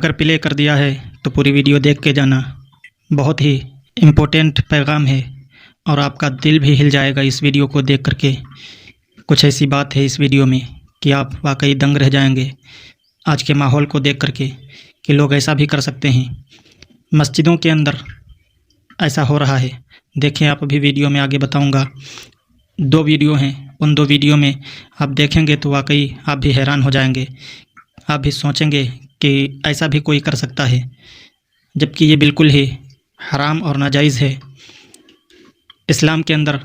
अगर प्ले कर दिया है तो पूरी वीडियो देख के जाना। बहुत ही इम्पोर्टेंट पैगाम है और आपका दिल भी हिल जाएगा इस वीडियो को देख करके। कुछ ऐसी बात है इस वीडियो में कि आप वाकई दंग रह जाएंगे आज के माहौल को देख करके कि लोग ऐसा भी कर सकते हैं। मस्जिदों के अंदर ऐसा हो रहा है। देखें आप, अभी वीडियो में आगे बताऊंगा। 2 वीडियो हैं, उन 2 वीडियो में आप देखेंगे तो वाकई आप भी हैरान हो जाएंगे। आप भी सोचेंगे कि ऐसा भी कोई कर सकता है, जबकि ये बिल्कुल ही हराम और नाजायज़ है। इस्लाम के अंदर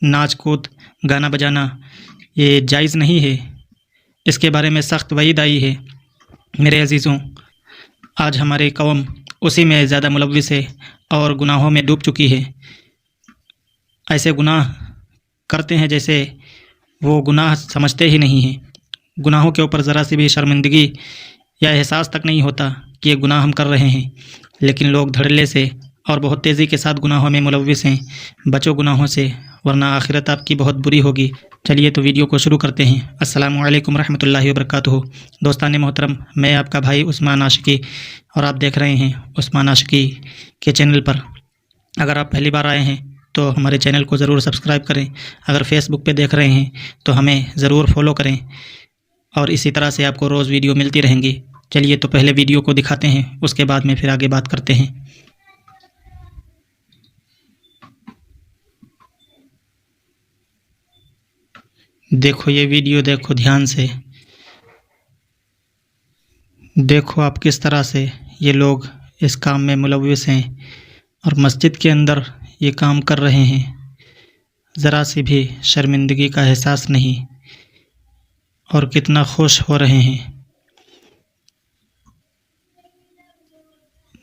नाच कूद गाना बजाना ये जायज़ नहीं है। इसके बारे में सख्त वईद आई है। मेरे अजीज़ों, आज हमारी कौम उसी में ज़्यादा मुलव्विस है और गुनाहों में डूब चुकी है। ऐसे गुनाह करते हैं जैसे वो गुनाह समझते ही नहीं हैं। गुनाहों के ऊपर ज़रा सी भी शर्मिंदगी या एहसास तक नहीं होता कि ये गुनाह हम कर रहे हैं, लेकिन लोग धड़ल्ले से और बहुत तेज़ी के साथ गुनाहों में मुलव्विस हैं। बचो गुनाहों से, वरना आखिरत आपकी बहुत बुरी होगी। चलिए तो वीडियो को शुरू करते हैं। अस्सलामु अलैकुम रहमतुल्लाहि व बरकातुहू। दोस्तान मोहतरम, मैं आपका भाई उस्मान आशिकी और आप देख रहे हैं उस्मान आशिकी के चैनल पर। अगर आप पहली बार आए हैं तो हमारे चैनल को ज़रूर सब्सक्राइब करें। अगर फेसबुक पे देख रहे हैं तो हमें ज़रूर फॉलो करें और इसी तरह से आपको रोज़ वीडियो मिलती रहेंगी। चलिए तो पहले वीडियो को दिखाते हैं, उसके बाद में फिर आगे बात करते हैं। देखो ये वीडियो, देखो ध्यान से, देखो आप किस तरह से ये लोग इस काम में मुलव्विस हैं और मस्जिद के अंदर ये काम कर रहे हैं। ज़रा सी भी शर्मिंदगी का एहसास नहीं और कितना खुश हो रहे हैं।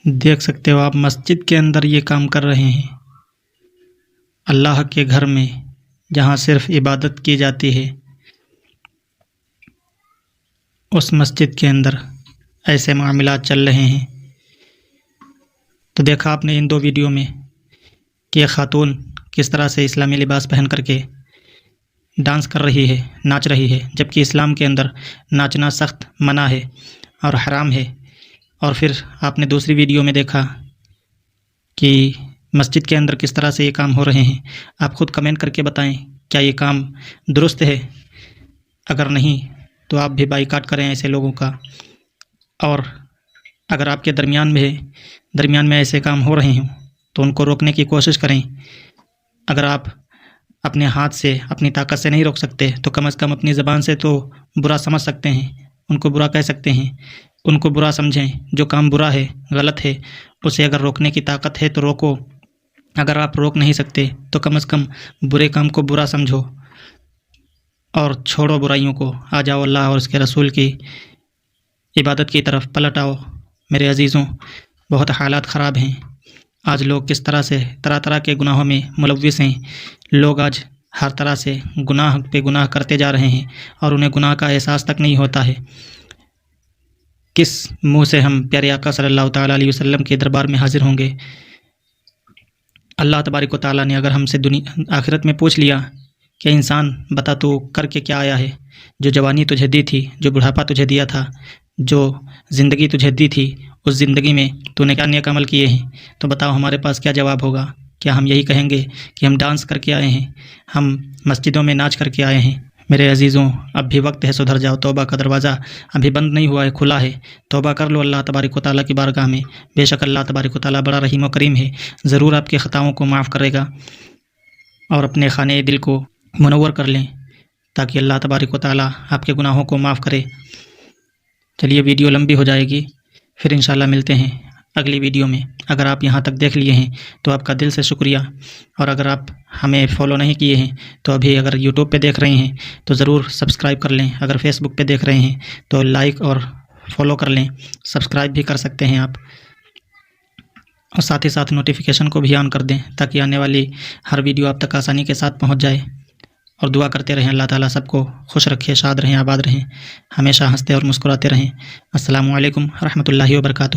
देख सकते हो आप, मस्जिद के अंदर ये काम कर रहे हैं। अल्लाह के घर में जहाँ सिर्फ इबादत की जाती है, उस मस्जिद के अंदर ऐसे मामलात चल रहे हैं। तो देखा आपने इन 2 वीडियो में कि एक खातून किस तरह से इस्लामी लिबास पहन करके डांस कर रही है, नाच रही है, जबकि इस्लाम के अंदर नाचना सख्त मना है और हराम है। और फिर आपने दूसरी वीडियो में देखा कि मस्जिद के अंदर किस तरह से ये काम हो रहे हैं। आप ख़ुद कमेंट करके बताएं, क्या ये काम दुरुस्त है? अगर नहीं तो आप भी बाइकाट करें ऐसे लोगों का। और अगर आपके दरमियान में ऐसे काम हो रहे हों तो उनको रोकने की कोशिश करें। अगर आप अपने हाथ से, अपनी ताकत से नहीं रोक सकते तो कम से कम अपनी ज़बान से तो बुरा समझ सकते हैं, उनको बुरा कह सकते हैं, उनको बुरा समझें। जो काम बुरा है, गलत है, उसे अगर रोकने की ताकत है तो रोको। अगर आप रोक नहीं सकते तो कम से कम बुरे काम को बुरा समझो और छोड़ो बुराइयों को। आ जाओ अल्लाह और उसके रसूल की इबादत की तरफ पलट आओ। मेरे अजीज़ों, बहुत हालात ख़राब हैं। आज लोग किस तरह से तरह तरह के गुनाहों में मुलव्विस हैं। लोग आज हर तरह से गुनाह पे गुनाह करते जा रहे हैं और उन्हें गुनाह का एहसास तक नहीं होता है। किस मुंह से हम प्यारे आका सल्लल्लाहु तआला अलैहि वसल्लम के दरबार में हाजिर होंगे? अल्लाह तबारक व तआला ने अगर हमसे आखिरत में पूछ लिया कि इंसान बता तू करके क्या आया है? जो जवानी तुझे दी थी, जो बुढ़ापा तुझे दिया था, जो ज़िंदगी तुझे दी थी, उस ज़िंदगी में तूने क्या नेक अमल किए हैं? तो बताओ हमारे पास क्या जवाब होगा? क्या हम यही कहेंगे कि हम डांस करके आए हैं, हम मस्जिदों में नाच करके आए हैं? मेरे अजीज़ों, अब भी वक्त है, सुधर जाओ। तौबा का दरवाज़ा अभी बंद नहीं हुआ है, खुला है। तौबा कर लो अल्लाह तबारक व तआला की बारगाह में। बेशक अल्लाह तबारक व तआला बड़ा रहीम व करीम है, ज़रूर आपके ख़ताओं को माफ़ करेगा। और अपने खाने दिल को मुनव्वर कर लें ताकि अल्लाह तबारक व तआला आपके गुनाहों को माफ़ करे। चलिए, वीडियो लंबी हो जाएगी, फिर इंशाल्लाह मिलते हैं अगली वीडियो में। अगर आप यहाँ तक देख लिए हैं तो आपका दिल से शुक्रिया। और अगर आप हमें फॉलो नहीं किए हैं तो अभी अगर यूट्यूब पे देख रहे हैं तो ज़रूर सब्सक्राइब कर लें। अगर फेसबुक पे देख रहे हैं तो लाइक और फॉलो कर लें, सब्सक्राइब भी कर सकते हैं आप। और साथ ही साथ नोटिफिकेशन को भी ऑन कर दें ताकि आने वाली हर वीडियो आप तक आसानी के साथ पहुँच जाए। और दुआ करते रहें, अल्लाह ताला सबको खुश रखे, शाद रहें, आबाद रहें, हमेशा हंसते और मुस्कुराते रहें। अस्सलामु अलैकुम रहमतुल्लाहि व बरकातुहू।